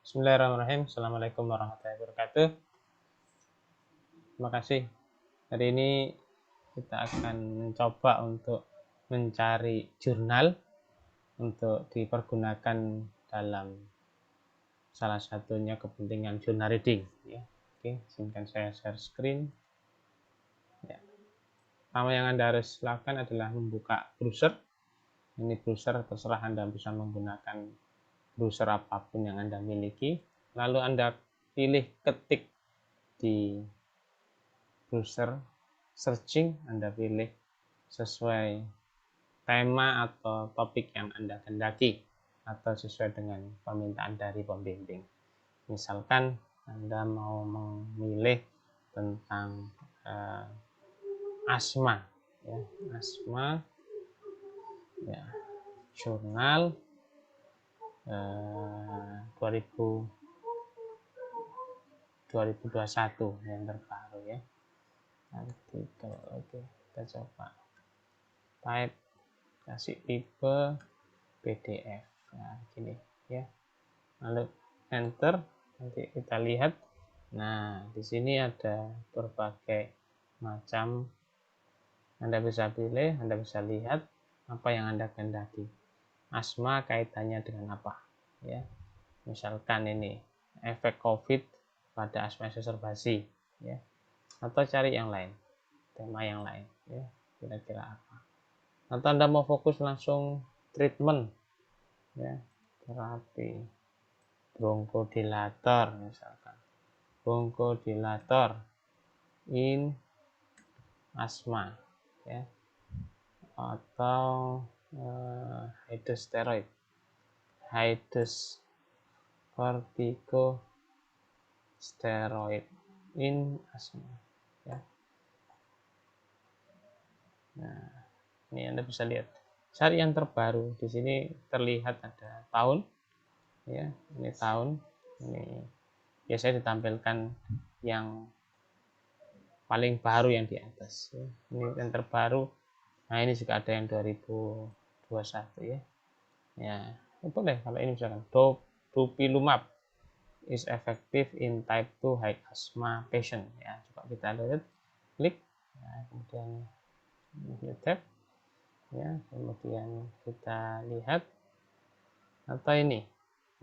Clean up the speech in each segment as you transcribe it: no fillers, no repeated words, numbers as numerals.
Bismillahirrahmanirrahim. Assalamualaikum warahmatullahi wabarakatuh. Terima kasih. Hari ini kita akan mencoba untuk mencari jurnal untuk dipergunakan dalam salah satunya kepentingan jurnal reading. Ya. Oke, izinkan saya share screen. Ya. Pertama yang Anda harus lakukan adalah membuka browser. Ini browser, terserah Anda bisa menggunakan browser apapun yang Anda miliki. Lalu Anda pilih ketik di browser searching, Anda pilih sesuai tema atau topik yang Anda kehendaki atau sesuai dengan permintaan dari pembimbing. Misalkan Anda mau memilih tentang asma, ya, asma, ya, jurnal 2021 yang terbaru, ya, artikel. Oke, kita coba type, kasih tipe PDF, nah gini ya, lalu enter, nanti kita lihat. Nah, di sini ada berbagai macam, Anda bisa pilih, Anda bisa lihat apa yang Anda kehendaki. Asma kaitannya dengan apa, ya, misalkan ini efek COVID pada asma exacerbasi, ya, atau cari yang lain, tema yang lain, ya, kira-kira apa. Atau Anda mau fokus langsung treatment, ya, terapi bronchodilator, misalkan bronchodilator in asma, ya, atau high-dose corticosteroid in asma, ya. Nah, ini Anda bisa lihat cari yang terbaru. Di sini terlihat ada tahun, ya, ini tahun, ini biasanya ditampilkan yang paling baru yang di atas, ya. Ini yang terbaru. Nah, ini juga ada yang 2021, ya. Ya, boleh kalau ini misalkan dupilumab is effective in type 2 high asthma patient, ya. Coba kita lihat, klik, ya, kemudian tab, ya, kemudian kita lihat. Atau ini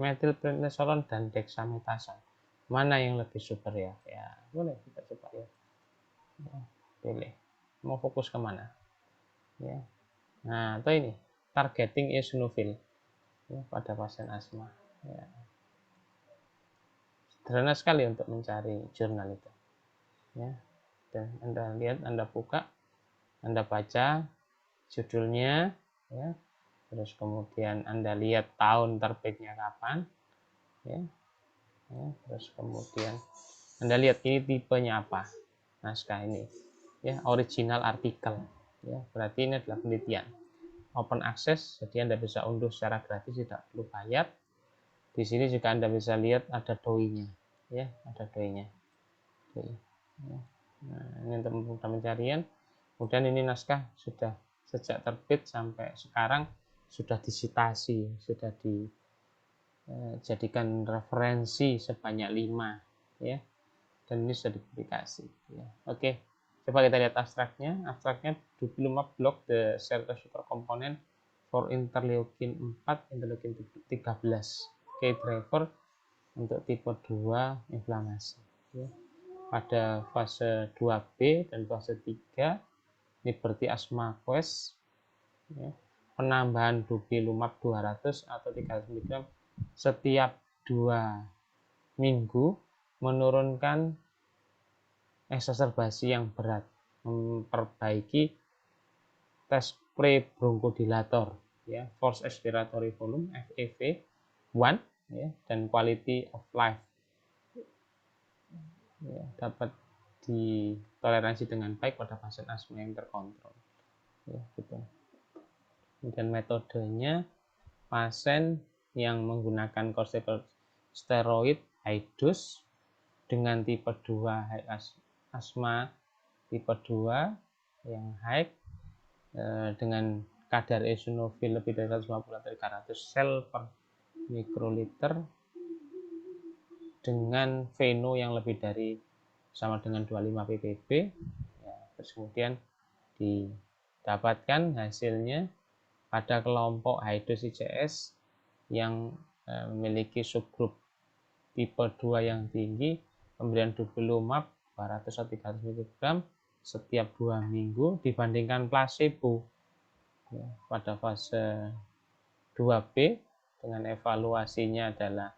methylprednisolone dan dexamethasone, mana yang lebih superior, ya, boleh kita coba ya, pilih mau fokus kemana, ya. Nah, atau ini targeting eosinophil, ya, pada pasien asma, ya. Sederhana sekali untuk mencari jurnal itu, ya. Dan Anda lihat, Anda buka, Anda baca judulnya, ya, terus kemudian Anda lihat tahun terbitnya kapan, ya, ya, terus kemudian Anda lihat ini tipenya apa, naskah ini, ya, original artikel, ya, berarti ini adalah penelitian open access, jadi Anda bisa unduh secara gratis, tidak perlu bayar. Di sini juga Anda bisa lihat ada doi-nya, ya, ada doi-nya. Ya. Nah, ini untuk memudahkan pencarian. Kemudian ini naskah sudah sejak terbit sampai sekarang sudah disitasi, sudah dijadikan referensi sebanyak 5, ya, dan ini sudah dipublikasi, ya. Oke, coba kita lihat abstraknya. Abstraknya dupilumab block the cell receptor component for interleukin 4, interleukin 13 key driver untuk tipe 2 inflamasi, ya. Pada fase 2B dan fase 3 ini berarti asma quest, ya, penambahan dupilumab 200 atau 300 mg setiap 2 minggu menurunkan exacerbasi yang berat, memperbaiki tes pre-bronchodilator, ya, forced expiratory volume FEV1, ya, dan quality of life, ya, dapat ditoleransi dengan baik pada pasien asma yang terkontrol, ya, gitu. Kemudian metodenya, pasien yang menggunakan corticosteroid high dose dengan tipe 2 high asma tipe 2 yang high, dengan kadar eosinofil lebih dari 150 atau 300 sel per mikroliter, dengan veno yang lebih dari sama dengan 25 ppb, ya, terus kemudian didapatkan hasilnya pada kelompok high dose ICS yang memiliki subgrup tipe 2 yang tinggi, pemberian dupilumab 200 atau 300 mg setiap 2 minggu dibandingkan placebo, ya, pada fase 2B dengan evaluasinya adalah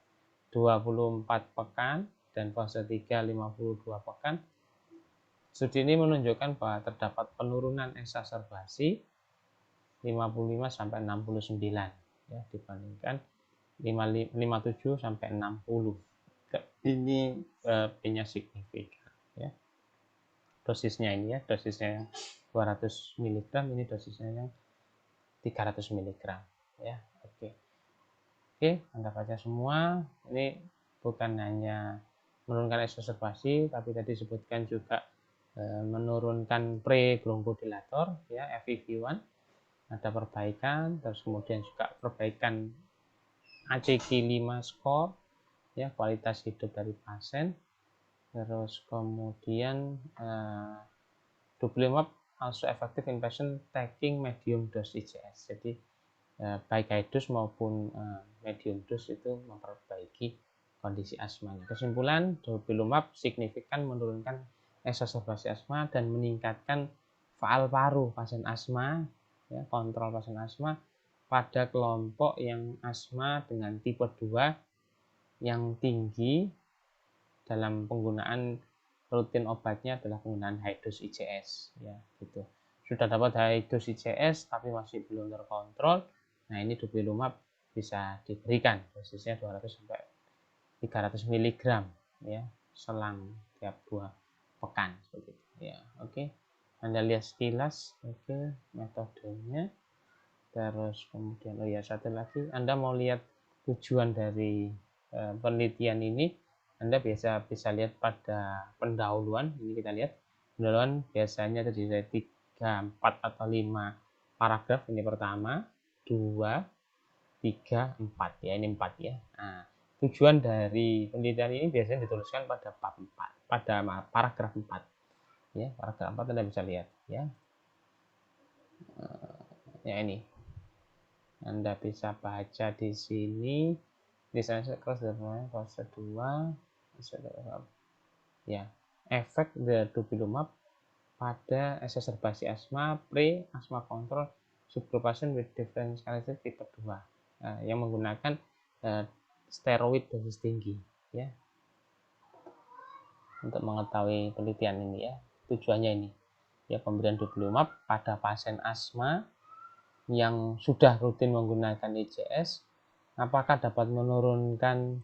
24 pekan dan fase 3 52 pekan. Studi ini menunjukkan bahwa terdapat penurunan eksaserbasi 55 sampai 69, ya, dibandingkan 57 sampai 60. Ini B-nya signifikan, ya. Dosisnya ini, ya, dosisnya yang 200 mg, ini dosisnya yang 300 mg, ya. Oke, Anda baca semua. Ini bukan hanya menurunkan eksaserbasi, tapi tadi disebutkan juga menurunkan pre-bronchodilator, ya, FEV1, ada perbaikan, terus kemudian juga perbaikan ACG5 score, ya, kualitas hidup dari pasien, terus kemudian dupilumab also effective in patient taking medium dose ICS. Jadi baik high dose maupun medium dose itu memperbaiki kondisi asmanya. Kesimpulan, dupilumab signifikan menurunkan eksaserbasi asma dan meningkatkan faal paru pasien asma, ya, kontrol pasien asma pada kelompok yang asma dengan tipe 2 yang tinggi. Dalam penggunaan rutin obatnya adalah penggunaan high dose ICS, ya, gitu. Sudah dapat high dose ICS tapi masih belum terkontrol, nah ini dupilumab bisa diberikan dosisnya 200 sampai 300 mg, ya, selang tiap 2 pekan seperti itu, ya. Oke, Anda lihat sekilas, oke, metodenya. Terus kemudian, oh ya, satu lagi, Anda mau lihat tujuan dari penelitian ini, Anda bisa lihat pada pendahuluan. Ini kita lihat pendahuluan biasanya terdiri dari 3, 4 atau 5 paragraf. Ini pertama, 2, 3, 4, ya, ini 4, ya. Nah, tujuan dari penelitian ini biasanya dituliskan pada bab 4, pada paragraf 4, ya, paragraf 4 Anda bisa lihat, ya. Ya, ini Anda bisa baca di sini. Desain kelas dari fase 2, ya, efek dari dupilumab pada eksaserbasi asma, pre-asma kontrol subgroup pasien with differentiated tipe 2, yang menggunakan steroid dosis tinggi, ya. Untuk mengetahui penelitian ini, ya, tujuannya ini, ya, pemberian dupilumab pada pasien asma yang sudah rutin menggunakan ICS, apakah dapat menurunkan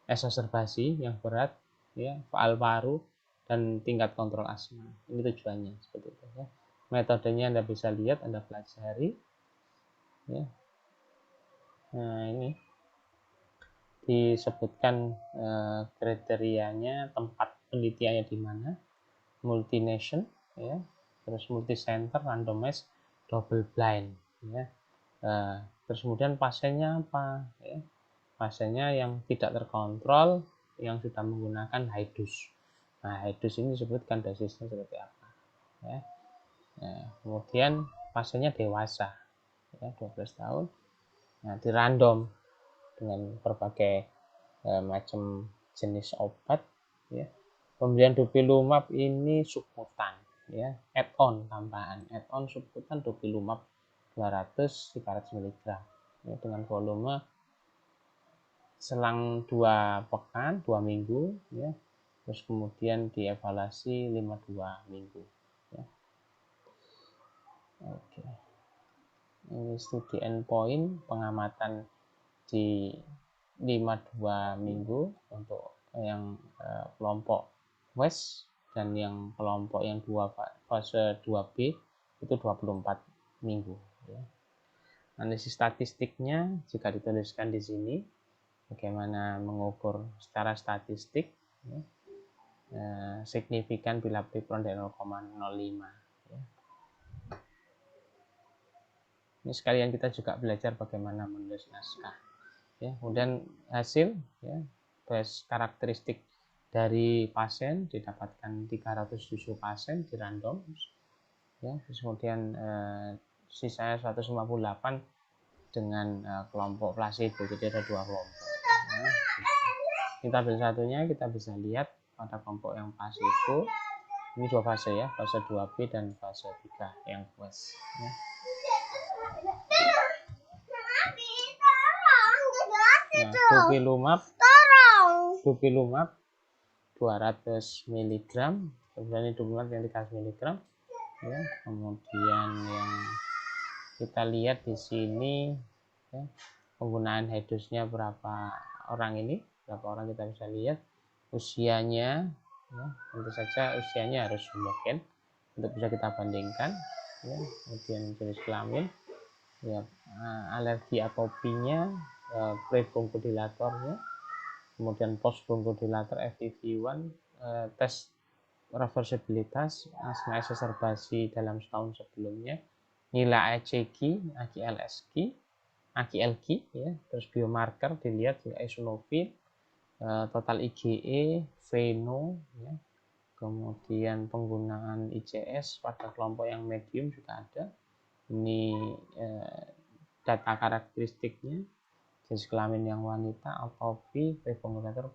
eksaserbasi yang berat, ya, faal paru dan tingkat kontrol asma. Ini tujuannya seperti itu, ya. Metodenya Anda bisa lihat, Anda pelajari, ya. Nah, ini disebutkan kriterianya, tempat penelitiannya di mana, multination, ya, terus multicenter, randomized, double blind, ya. Terus kemudian pasiennya apa, ya? Pasiennya yang tidak terkontrol, yang sudah menggunakan high dose. Nah, high dose ini disebutkan dosisnya seperti apa, ya. Nah, kemudian pasiennya dewasa, ya, 12 tahun. Nah, di random dengan berbagai macam jenis obat, ya. Pemberian dupilumab ini subkutan, ya, add-on tambahan, add-on subkutan dupilumab 200-300 mg, ya, dengan volume selang 2 pekan, 2 minggu, ya. Terus kemudian dievaluasi 52 minggu, ya. Oke. Ini studi endpoint pengamatan di 52 minggu untuk yang kelompok WES, dan yang kelompok yang fase 2B itu 24 minggu, ya. Analisis statistiknya juga dituliskan di sini, bagaimana mengukur secara statistik, ya, signifikan bila prepron dari 0,05, ya. Ini sekalian kita juga belajar bagaimana menulis naskah, ya. Kemudian hasil, ya, karakteristik dari pasien, didapatkan 307 pasien di random, ya. Terus kemudian sisanya 158 dengan kelompok placebo, jadi ada 2 kelompok. Nah, ini tabel satunya kita bisa lihat pada kelompok yang placebo ini 2 fase ya, fase 2B dan fase 3 yang quest ya. Nah, dupilumab 200 mg, kemudian ini dupilumab yang 300 mg ya. Kemudian yang kita lihat di sini ya, penggunaan high dose-nya berapa orang ini, berapa orang kita bisa lihat usianya ya, tentu saja usianya harus homogen untuk bisa kita bandingkan ya. Kemudian jenis kelamin ya, alergi atopinya, pre-bronchodilatornya, kemudian post bronchodilator FEV1, tes reversibilitas, asma exacerbasi dalam setahun sebelumnya, nilai ACG, AGLSG, AGLG ya, terus biomarker dilihat juga eosinofil, total IgE, FeNO ya. Kemudian penggunaan ICS pada kelompok yang medium juga ada. Ini data karakteristiknya, jenis kelamin yang wanita, atopi, pre-bronchodilator,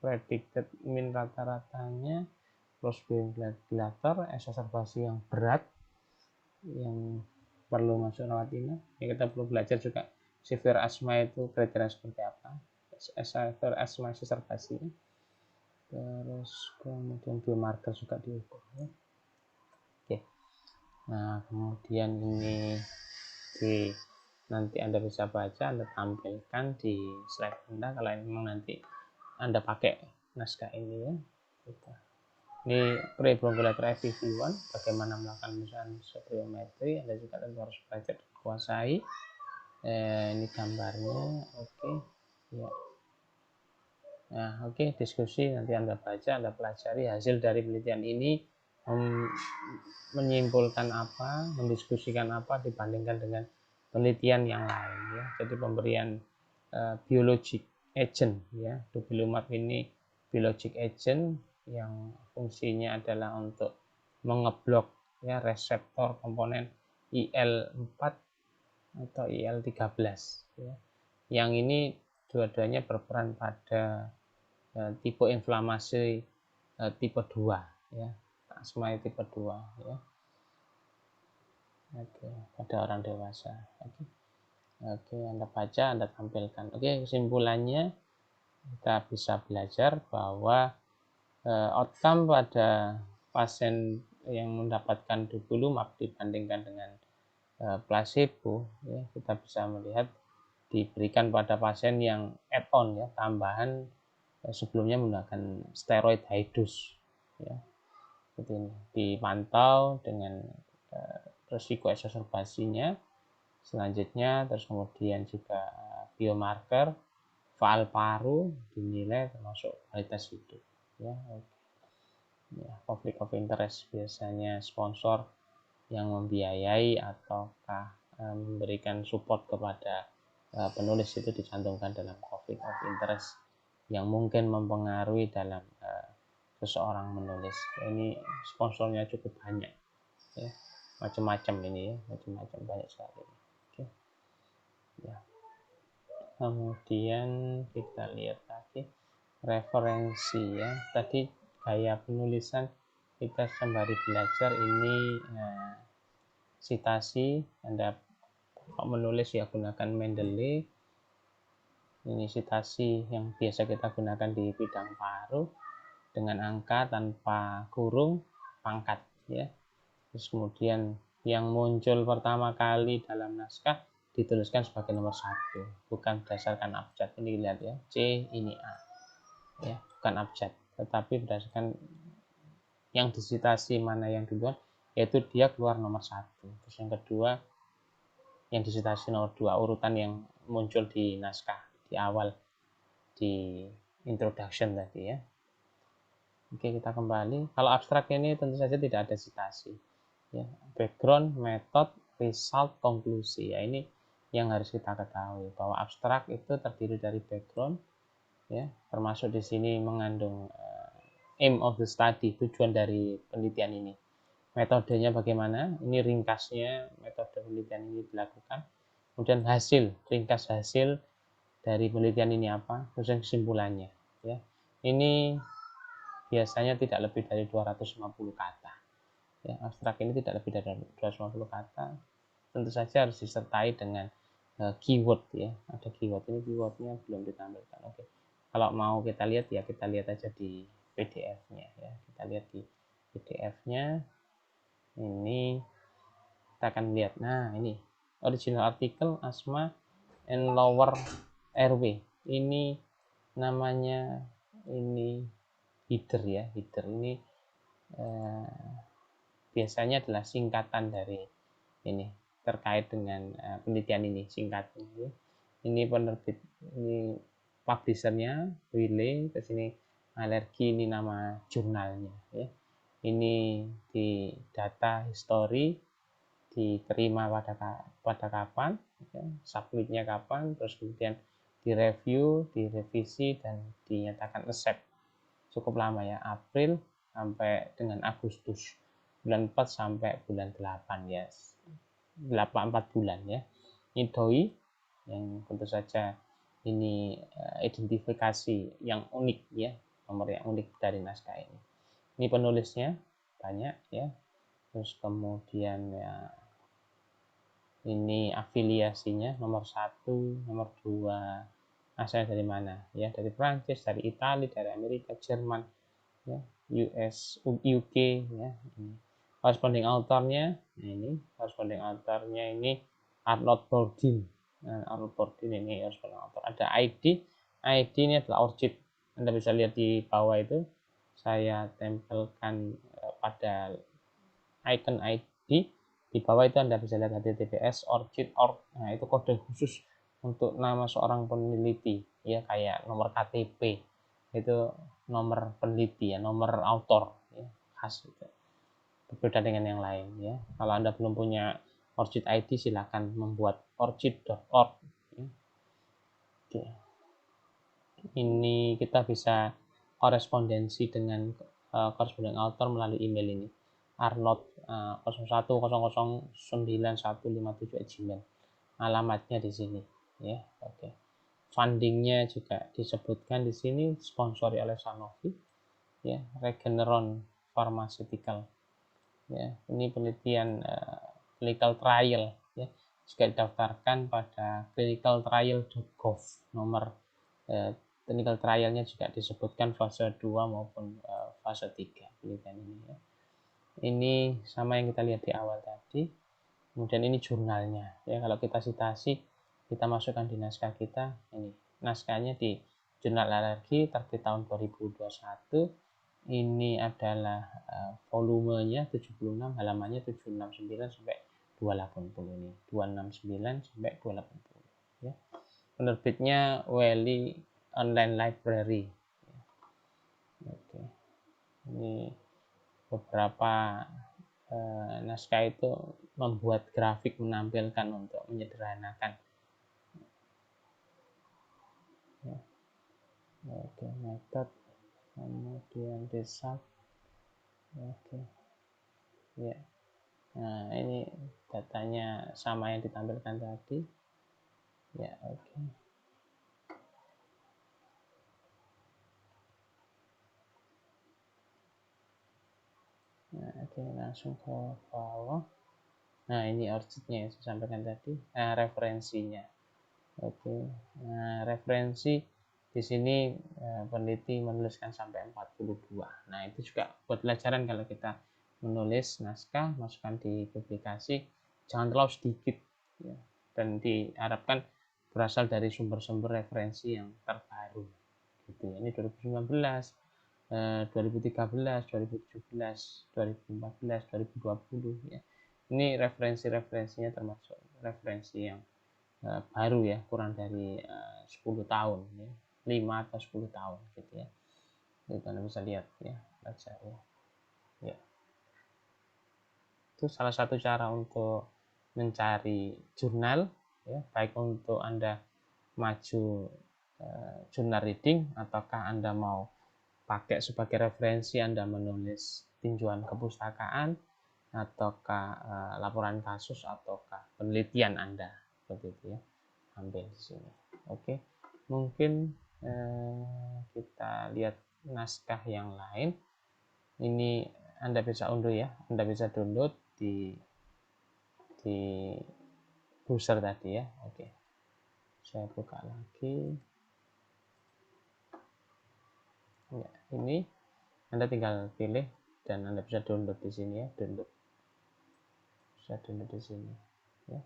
predicted min rata-ratanya, post bronchodilator, exacerbasi yang berat yang perlu masuk rawat inap. Ya, kita perlu belajar juga severe asma itu kriteria seperti apa, severe asma exacerbasi. Terus kemudian biomarker juga diukur ya. Oke. Nah, kemudian ini nanti Anda bisa baca, Anda tampilkan di slide Anda kalau memang nanti Anda pakai naskah ini ya. Ini pre-bronchodilator FEV1, bagaimana melakukan pemeriksaan spirometri, Anda juga tentu harus belajar dan kuasai. Ini gambarnya, oke. Ya. Nah, oke, diskusi nanti Anda baca, Anda pelajari hasil dari penelitian ini, menyimpulkan apa, mendiskusikan apa dibandingkan dengan penelitian yang lain ya. Jadi pemberian biologic agent ya, dupilumab ini biologic agent yang fungsinya adalah untuk mengeblok ya reseptor komponen IL-4 atau IL-13 ya. Yang ini dua-duanya berperan pada tipe inflamasi tipe 2 ya, asma tipe 2 ya. Oke, pada orang dewasa. Oke, Anda baca, Anda tampilkan. Oke, kesimpulannya kita bisa belajar bahwa outcome pada pasien yang mendapatkan dupilumab dibandingkan dengan placebo ya, kita bisa melihat diberikan pada pasien yang add-on ya, tambahan sebelumnya menggunakan steroid high dose ya. Seperti ini, dipantau dengan resiko exacerbasinya selanjutnya, terus kemudian juga biomarker faal paru dinilai termasuk kualitas hidup ya. Ya, konflik of interest biasanya sponsor yang membiayai ataukah memberikan support kepada penulis itu dicantumkan dalam konflik of interest yang mungkin mempengaruhi dalam seseorang menulis. Ini sponsornya cukup banyak ya, macam-macam ini ya, macam-macam banyak sekali. Oke. Ya. Kemudian kita lihat lagi referensi ya. Tadi gaya penulisan kita sembari belajar ini citasi. Anda menulis ya gunakan Mendeley. Ini citasi yang biasa kita gunakan di bidang paru dengan angka tanpa kurung pangkat ya. Terus kemudian yang muncul pertama kali dalam naskah dituliskan sebagai nomor 1, bukan berdasarkan abjad. Ini lihat ya, C ini A ya, bukan abjad, tetapi berdasarkan yang disitasi mana yang duluan, yaitu dia keluar nomor 1. Terus yang kedua yang disitasi nomor 2, urutan yang muncul di naskah di awal di introduction tadi ya. Oke, kita kembali. Kalau abstrak ini tentu saja tidak ada citasi ya. Background, method, result, konklusi ya, ini yang harus kita ketahui bahwa abstrak itu terdiri dari background, ya, termasuk di sini mengandung aim of the study, tujuan dari penelitian ini. Metodenya bagaimana? Ini ringkasnya metode penelitian ini dilakukan. Kemudian hasil, ringkas hasil dari penelitian ini apa? Kemudian kesimpulannya. Ya, ini biasanya tidak lebih dari 250 kata. Ya, abstrak ini tidak lebih dari 250 kata. Tentu saja harus disertai dengan keyword ya. Ada keyword, ini keywordnya belum ditampilkan. Oke. Kalau mau kita lihat ya kita lihat aja di PDF-nya ya. Kita lihat di PDF-nya. Ini kita akan lihat. Nah, ini original article asthma and lower airway. Ini namanya ini header ya. Header ini biasanya adalah singkatan dari ini terkait dengan penelitian ini, singkatnya. Ini penerbit, ini publishernya Wiley, ke sini alergi, ini nama jurnalnya ya. Ini di data history diterima pada kapan ya, submitnya kapan, terus kemudian direview, direvisi dan dinyatakan accept. Cukup lama ya, April sampai dengan Agustus, bulan 4 sampai bulan 8 ya, 4 bulan ya. Ini doi yang tentu saja ini identifikasi yang unik ya, nomor yang unik dari naskah ini. Ini penulisnya banyak ya, terus kemudian ya ini afiliasinya nomor 1, nomor 2 asalnya dari mana ya, dari Prancis, dari Italia, dari Amerika, Jerman ya, US, UK ya. Ini corresponding authornya, nah ini corresponding authornya ini Arnold Bourdin. Nah, Arnold Bourdin ini corresponding author. Ada ID ini adalah ORCID. Anda bisa lihat di bawah itu saya tempelkan pada icon ID. Di bawah itu Anda bisa lihat HTTPS ORCID.org. Nah, itu kode khusus untuk nama seorang peneliti ya, kayak nomor KTP itu nomor peneliti ya, nomor autor ya, khas gitu. Berbeda dengan yang lain ya. Kalau Anda belum punya ORCID ID, silakan membuat orchid.org ya. Oke. Ini kita bisa korespondensi dengan corresponding author melalui email ini, Arnold 01009157@gmail. Alamatnya di sini ya. Oke. Fundingnya juga disebutkan di sini, sponsori oleh Sanofi ya, Regeneron Pharmaceutical ya. Ini penelitian clinical trial ya, juga didaftarkan pada clinicaltrial.gov. Nomor clinical trialnya juga disebutkan fase 2 maupun fase 3 penelitian ini ya. Ini sama yang kita lihat di awal tadi. Kemudian ini jurnalnya ya, kalau kita citasi kita masukkan di naskah kita. Ini naskahnya di jurnal alergi terbit tahun 2021. Ini adalah volumenya 76, halamannya 769 sampai 280 ini, 269 sampai 280 ya. Penerbitnya Wiley Online Library. Oke. Ini beberapa naskah itu membuat grafik menampilkan untuk menyederhanakan. Ya. Oke, metode, kemudian result. Oke. Ya. Nah, ini datanya sama yang ditampilkan tadi. Ya, oke. Nah, oke, langsung ke bawah. Nah, ini ORCID-nya yang saya sampaikan tadi. Nah, referensinya. Oke. Nah, referensi di sini peneliti menuliskan sampai 42. Nah, itu juga buat pelajaran kalau kita menulis naskah, masukkan di publikasi, jangan terlalu sedikit ya. Dan diharapkan berasal dari sumber-sumber referensi yang terbaru. Gitu ya. Ini 2019, 2013, 2017, 2014, 2020 ya. Ini referensi-referensinya termasuk referensi yang baru ya, kurang dari 10 tahun ya, 5 atau 10 tahun gitu ya. Jadi Anda bisa lihat ya, baca ya. Itu salah satu cara untuk mencari jurnal ya, baik untuk Anda maju journal reading, ataukah Anda mau pakai sebagai referensi Anda menulis tinjauan kepustakaan, ataukah laporan kasus, ataukah penelitian Anda, seperti itu ya, ambil di sini. Oke, mungkin kita lihat naskah yang lain. Ini Anda bisa unduh ya, Anda bisa download di browser tadi ya. Oke, saya buka lagi ya. Ini Anda tinggal pilih dan Anda bisa download di sini ya, bisa download di sini ya.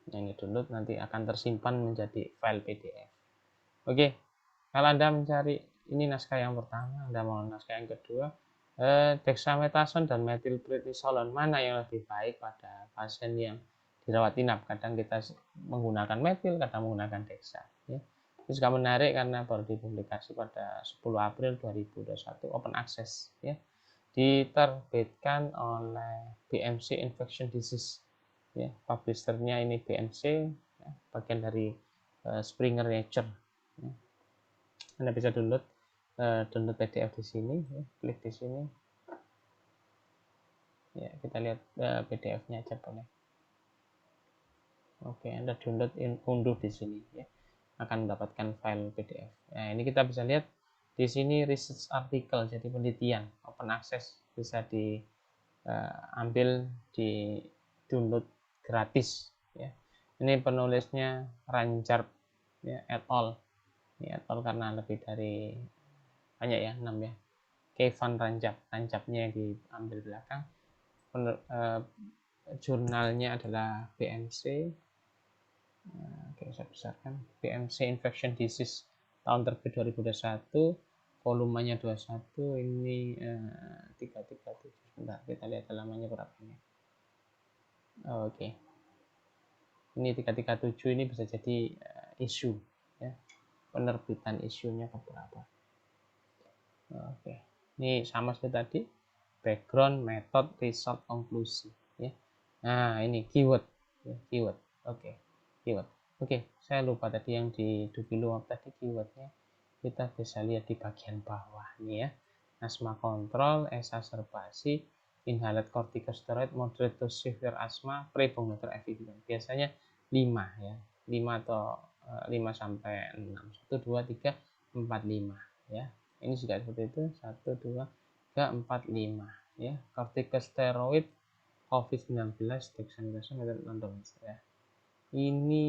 Nah, ini download nanti akan tersimpan menjadi file PDF. Oke, kalau Anda mencari ini naskah yang pertama, Anda mau naskah yang kedua, dexamethasone dan methylprednisolone mana yang lebih baik pada pasien yang dirawat inap? Kadang kita menggunakan metil, kadang menggunakan dexa ya. Ini juga menarik karena baru dipublikasi pada 10 April 2021, open access ya, diterbitkan oleh BMC Infection Disease ya, publishernya ini BMC ya, bagian dari Springer Nature ya. Anda bisa download PDF di sini ya, klik di sini ya, kita lihat PDF-nya aja boleh. Oke, Anda download unduh di sini ya, akan mendapatkan file PDF. Nah, ini kita bisa lihat di sini research article, jadi penelitian open access, bisa diambil di download gratis ya. Ini penulisnya Ranjar ya, et al. Ini et al karena lebih dari banyak ya, 6 ya. Kevin Ranjabnya yang diambil belakang. Jurnalnya adalah BMC. Oke, saya besarkan. BMC Infection Disease, tahun terbit 2021, volumenya 21, ini 337. Sebentar, kita lihat halamannya berapa ini. Oke. Ini 337 ini bisa jadi isu ya. Penerbitan isunya keberapa. Oke. Ini sama seperti tadi, background, method, result, konklusi ya. Nah, ini keyword ya, keyword. Oke. Keyword. Oke, saya lupa tadi yang di Dupilumab tadi keywordnya. Kita bisa lihat di bagian bawah nih ya. Asma kontrol, exacerbasi, inhaled corticosteroid, moderate to severe asthma, pre-bronchial evidence. Biasanya 5 ya. 5 atau 5 sampai 6. 1 2 3 4 5 ya. Ini juga seperti itu. 1 2 3 4 5 ya. Corticosteroid, COVID-19, dexamethasone, ya. Ini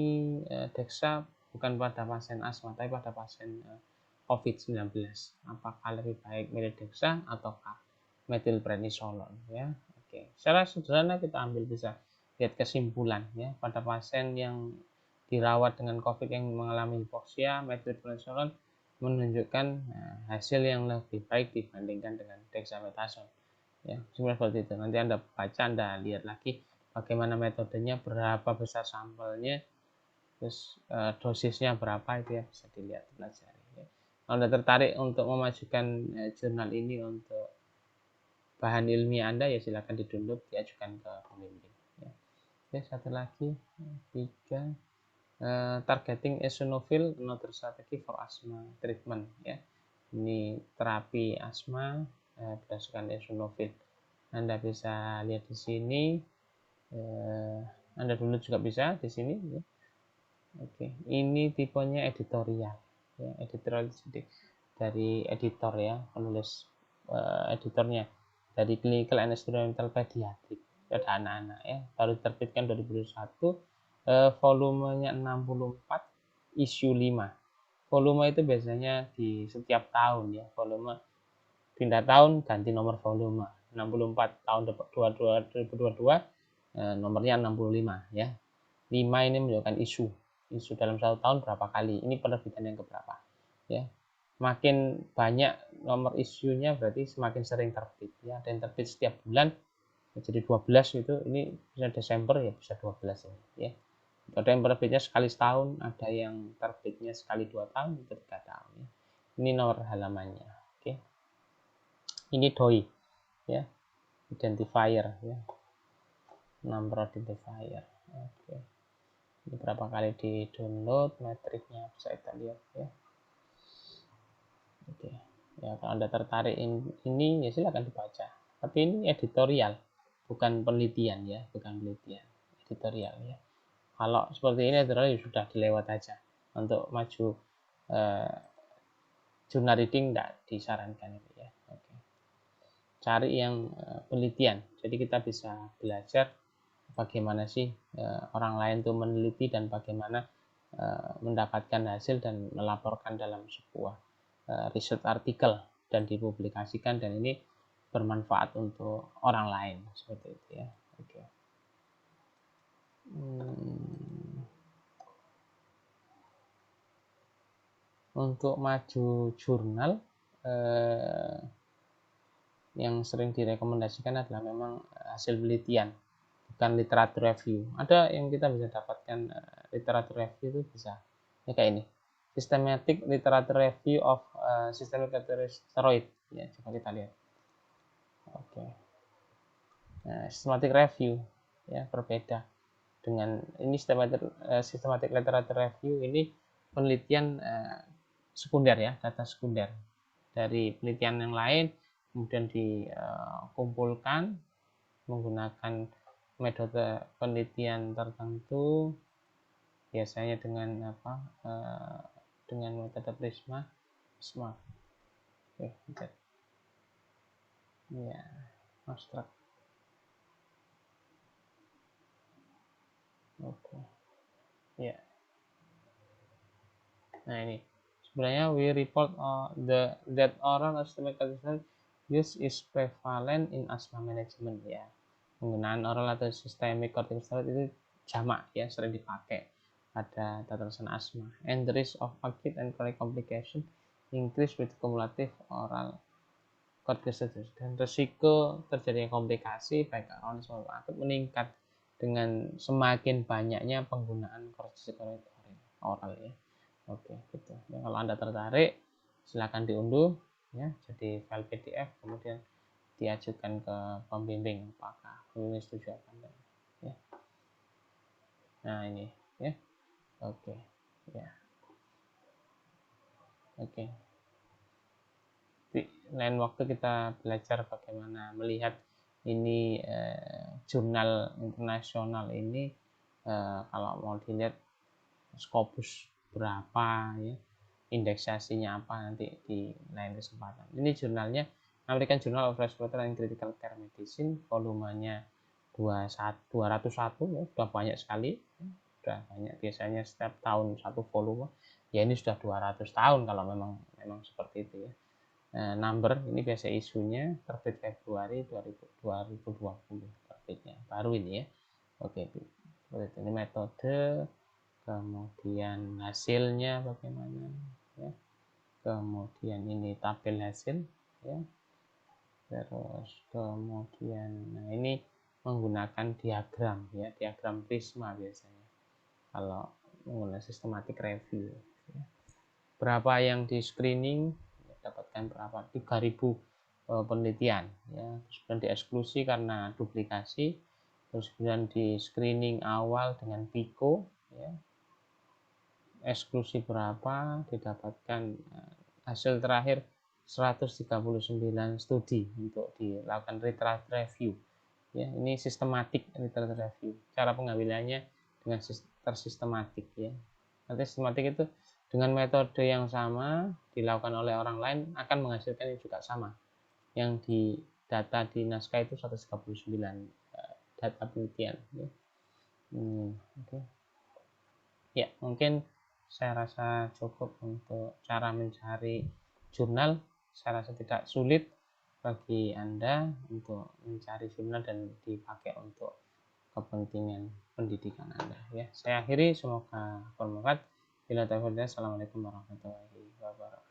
dexa bukan pada pasien asma, tapi pada pasien COVID-19. Apakah lebih baik milih dexa ataukah methylprednisolone ya. Oke, secara sederhana kita ambil bisa lihat kesimpulan ya, pada pasien yang dirawat dengan COVID yang mengalami hipoksia, methylprednisolone menunjukkan hasil yang lebih baik dibandingkan dengan dexamethasone ya. Seperti itu. Nanti Anda baca, Anda lihat lagi bagaimana metodenya, berapa besar sampelnya, terus dosisnya berapa, itu ya bisa dilihat, pelajari ya. Kalau Anda tertarik untuk memajukan jurnal ini untuk bahan ilmiah Anda, ya silakan di-download, diajukan ke pembimbing ya. Oke, satu lagi 3 targeting eosinophil, another strategy for asthma treatment ya. Ini terapi asma berdasarkan eosinophil. Anda bisa lihat di sini. Anda download juga bisa di sini ya. Oke, ini tipenya editorial ya, editorial jadi dari editor ya, penulis editornya dari Clinical and Experimental Pediatric, ada anak-anak ya, baru diterbitkan 2021, volumenya 64, issue 5. Volume itu biasanya di setiap tahun ya, volume pindah tahun ganti nomor volume. 64 tahun 2022 nomornya 65 ya. 5 ini menunjukkan isu dalam satu tahun berapa kali, ini penerbitan yang keberapa ya. Makin banyak nomor isunya berarti semakin sering terbit ya. Ada yang terbit setiap bulan jadi 12 itu, ini bisa Desember ya bisa 12 ini ya. Ada yang terbitnya sekali setahun, ada yang terbitnya sekali 2 tahun, itu 3 tahun ya. Ini nomor halamannya. Oke, ini DOI ya, identifier ya, number identifier. Oke, ini berapa kali di download, metriknya bisa kita lihat ya. Oke ya, kalau Anda tertarik ini ya silakan dibaca, tapi ini editorial, bukan penelitian ya, bukan penelitian, editorial ya. Kalau seperti ini editorial ya sudah dilewat aja. Untuk maju jurnal reading tidak disarankan ya. Oke. Cari yang penelitian, jadi kita bisa belajar bagaimana sih orang lain tuh meneliti dan bagaimana mendapatkan hasil dan melaporkan dalam sebuah riset artikel dan dipublikasikan, dan ini bermanfaat untuk orang lain seperti itu ya. Oke. Untuk maju jurnal yang sering direkomendasikan adalah memang hasil penelitian, bukan literatur review. Ada yang kita bisa dapatkan literatur review itu bisa ya, kayak ini, systematic literature review of systemic steroid ya, coba kita lihat. Oke. Nah, systematic review ya berbeda dengan ini. Systematic literature review ini penelitian sekunder ya, data sekunder dari penelitian yang lain, kemudian dikumpulkan menggunakan metode penelitian tertentu, biasanya dengan dengan metode prisma. Ya, abstrak. Oke. Ya. Nah ini sebenarnya we report that oral systematic use is prevalent in asthma management ya. Penggunaan oral atau systemic corticosteroid itu jamak ya, sering dipakai pada tata laksana asma. And the risk of acute and chronic complication increase with cumulative oral corticosteroid, dan risiko terjadinya komplikasi baik kronis maupun akut meningkat dengan semakin banyaknya penggunaan corticosteroid oral ya. Oke gitu ya, kalau Anda tertarik silakan diunduh ya jadi file PDF, kemudian diajukan ke pembimbing apakah pembimbing setuju apa enggak ya. Nah ini ya. Oke ya. Oke, di lain waktu kita belajar bagaimana melihat ini jurnal internasional ini kalau mau dilihat Scopus berapa ya, indeksasinya apa, nanti di lain kesempatan. Ini jurnalnya American Journal of Respiratory and Critical Care Medicine, volumenya 201 ya, sudah banyak sekali ya, sudah banyak. Biasanya setiap tahun satu volume ya, ini sudah 200 tahun kalau memang seperti itu ya. Number ini biasa isunya terbit Februari 2020 terbitnya, baru ini ya. Oke, ini metode, kemudian hasilnya bagaimana ya, kemudian ini tabel hasil ya, terus kemudian nah ini menggunakan diagram ya, diagram prisma biasanya kalau menggunakan systematic review ya. Berapa yang di screening, dapatkan berapa, 3000 penelitian ya, terus kemudian dieksklusi karena duplikasi, terus kemudian di screening awal dengan PICO ya, eksklusi berapa, didapatkan hasil terakhir 139 studi untuk dilakukan literatur review ya. Ini sistematik literatur review, cara pengambilannya dengan tersistematik ya. Nanti sistematik itu dengan metode yang sama dilakukan oleh orang lain akan menghasilkan yang juga sama. Yang di data di naskah itu 139 data penelitian ya. Okay. Ya, mungkin saya rasa cukup untuk cara mencari jurnal. Saya rasa tidak sulit bagi Anda untuk mencari jurnal dan dipakai untuk kepentingan pendidikan Anda ya. Saya akhiri, semoga bermanfaat. Assalamualaikum warahmatullahi wabarakatuh.